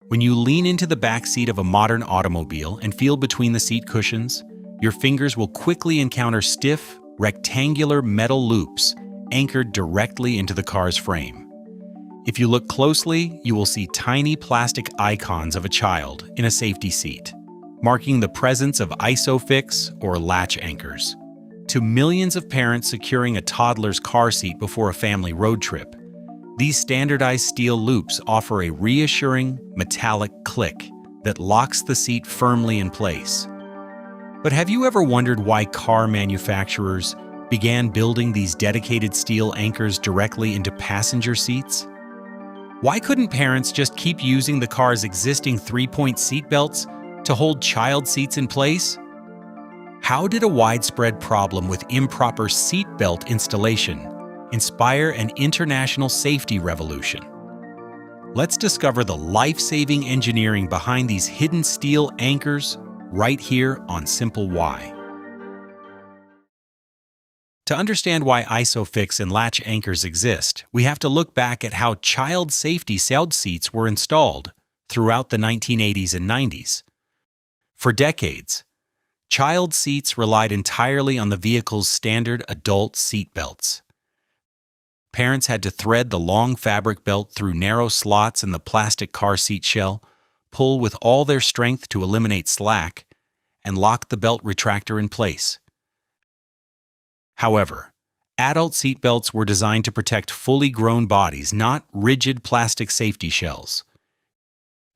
When you lean into the back seat of a modern automobile and feel between the seat cushions, your fingers will quickly encounter stiff, rectangular metal loops anchored directly into the car's frame. If you look closely, you will see tiny plastic icons of a child in a safety seat, marking the presence of ISOFIX or latch anchors. To millions of parents securing a toddler's car seat before a family road trip, these standardized steel loops offer a reassuring, metallic click that locks the seat firmly in place. But have you ever wondered why car manufacturers began building these dedicated steel anchors directly into passenger seats? Why couldn't parents just keep using the car's existing 3-point seat belts to hold child seats in place? How did a widespread problem with improper seat belt installation inspire an international safety revolution? Let's discover the life-saving engineering behind these hidden steel anchors right here on Simple Why. To understand why ISOFIX and latch anchors exist, we have to look back at how child safety child seats were installed throughout the 1980s and 90s. For decades, child seats relied entirely on the vehicle's standard adult seat belts. Parents had to thread the long fabric belt through narrow slots in the plastic car seat shell, pull with all their strength to eliminate slack, and lock the belt retractor in place. However, adult seat belts were designed to protect fully grown bodies, not rigid plastic safety shells.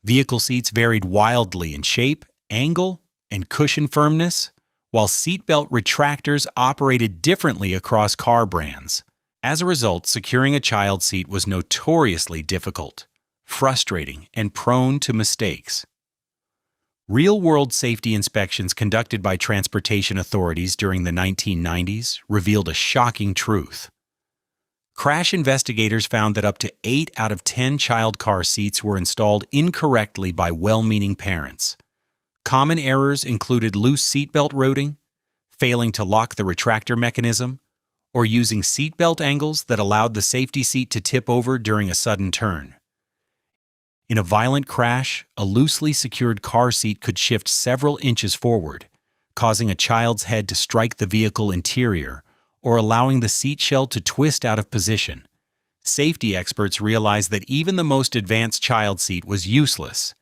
Vehicle seats varied wildly in shape, angle, and cushion firmness, while seatbelt retractors operated differently across car brands. As a result, securing a child seat was notoriously difficult, frustrating, and prone to mistakes. Real-world safety inspections conducted by transportation authorities during the 1990s revealed a shocking truth. Crash investigators found that up to 8 out of 10 child car seats were installed incorrectly by well-meaning parents. Common errors included loose seatbelt routing, failing to lock the retractor mechanism, or using seatbelt angles that allowed the safety seat to tip over during a sudden turn. In a violent crash, a loosely secured car seat could shift several inches forward, causing a child's head to strike the vehicle interior or allowing the seat shell to twist out of position. Safety experts realized that even the most advanced child seat was useless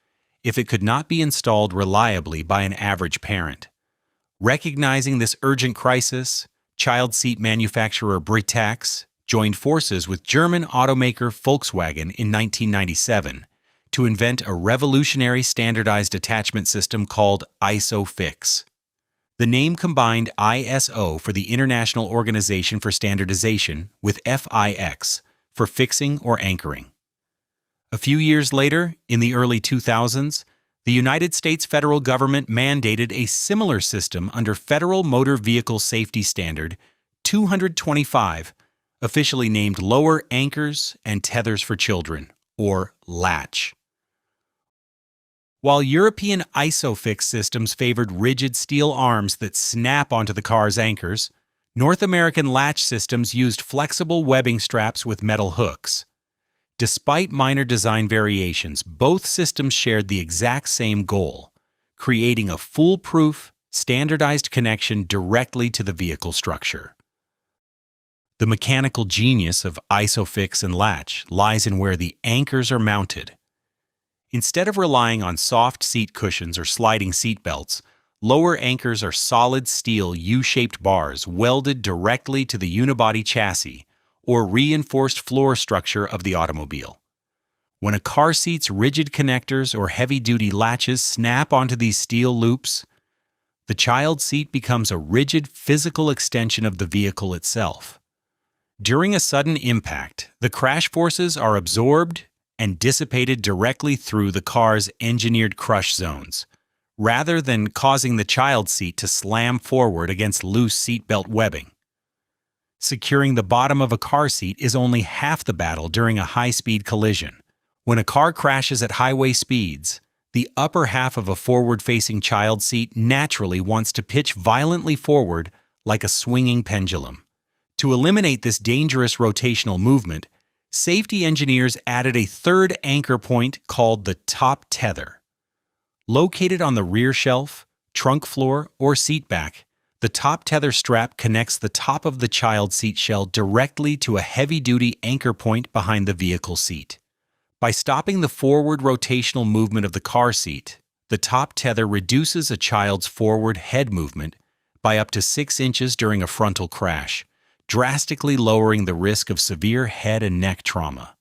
if it could not be installed reliably by an average parent. Recognizing this urgent crisis, child seat manufacturer Britax joined forces with German automaker Volkswagen in 1997 to invent a revolutionary standardized attachment system called ISOFIX. The name combined ISO for the International Organization for Standardization with FIX for fixing or anchoring. A few years later, in the early 2000s, the United States federal government mandated a similar system under Federal Motor Vehicle Safety Standard 225, officially named Lower Anchors and Tethers for Children, or LATCH. While European ISOFIX systems favored rigid steel arms that snap onto the car's anchors, North American latch systems used flexible webbing straps with metal hooks. Despite minor design variations, both systems shared the exact same goal: creating a foolproof, standardized connection directly to the vehicle structure. The mechanical genius of ISOFIX and LATCH lies in where the anchors are mounted. Instead of relying on soft seat cushions or sliding seat belts, lower anchors are solid steel U-shaped bars welded directly to the unibody chassis or reinforced floor structure of the automobile. When a car seat's rigid connectors or heavy-duty latches snap onto these steel loops, the child seat becomes a rigid physical extension of the vehicle itself. During a sudden impact, the crash forces are absorbed and dissipated directly through the car's engineered crush zones, rather than causing the child seat to slam forward against loose seatbelt webbing. Securing the bottom of a car seat is only half the battle during a high-speed collision. When a car crashes at highway speeds, the upper half of a forward-facing child seat naturally wants to pitch violently forward like a swinging pendulum. To eliminate this dangerous rotational movement, Safety engineers added a third anchor point called the top tether. Located on the rear shelf, trunk floor, or seat back, the top tether strap connects the top of the child seat shell directly to a heavy-duty anchor point behind the vehicle seat. By stopping the forward rotational movement of the car seat, the top tether reduces a child's forward head movement by up to 6 inches during a frontal crash, drastically lowering the risk of severe head and neck trauma.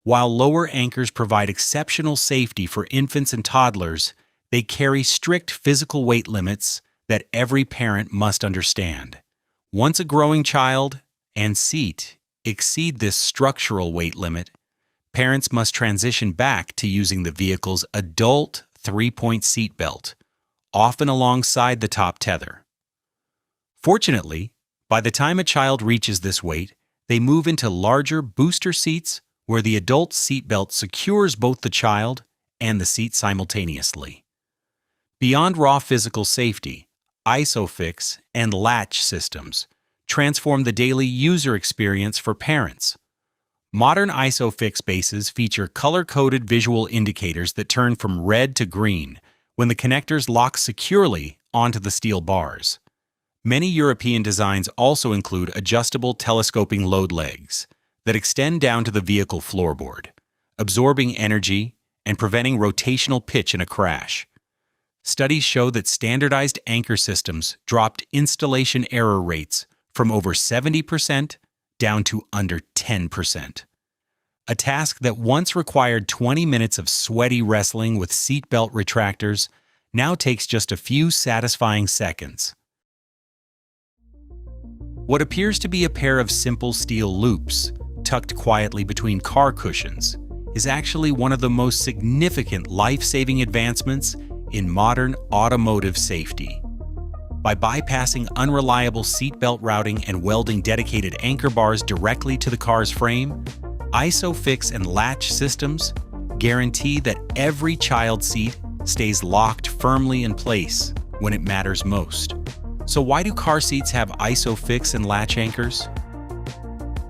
While lower anchors provide exceptional safety for infants and toddlers, they carry strict physical weight limits that every parent must understand. Once a growing child and seat exceed this structural weight limit, parents must transition back to using the vehicle's adult 3-point seat belt, often alongside the top tether. Fortunately, by the time a child reaches this weight, they move into larger booster seats where the adult seat belt secures both the child and the seat simultaneously. Beyond raw physical safety, ISOFIX and LATCH systems transform the daily user experience for parents. Modern ISOFIX bases feature color-coded visual indicators that turn from red to green when the connectors lock securely onto the steel bars. Many European designs also include adjustable telescoping load legs that extend down to the vehicle floorboard, absorbing energy and preventing rotational pitch in a crash. Studies show that standardized anchor systems dropped installation error rates from over 70% down to under 10%. A task that once required 20 minutes of sweaty wrestling with seatbelt retractors now takes just a few satisfying seconds. What appears to be a pair of simple steel loops tucked quietly between car cushions is actually one of the most significant life-saving advancements in modern automotive safety. By bypassing unreliable seatbelt routing and welding dedicated anchor bars directly to the car's frame, ISOFIX and LATCH systems guarantee that every child seat stays locked firmly in place when it matters most. So why do car seats have ISOFIX and LATCH anchors?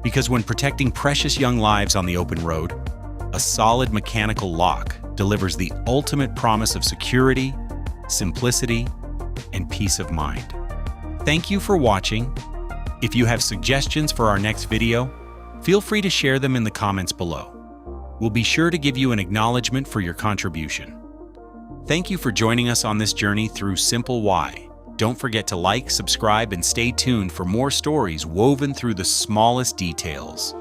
Because when protecting precious young lives on the open road, a solid mechanical lock delivers the ultimate promise of security, simplicity, and peace of mind. Thank you for watching. If you have suggestions for our next video, feel free to share them in the comments below. We'll be sure to give you an acknowledgement for your contribution. Thank you for joining us on this journey through Simple Why. Don't forget to like, subscribe, and stay tuned for more stories woven through the smallest details.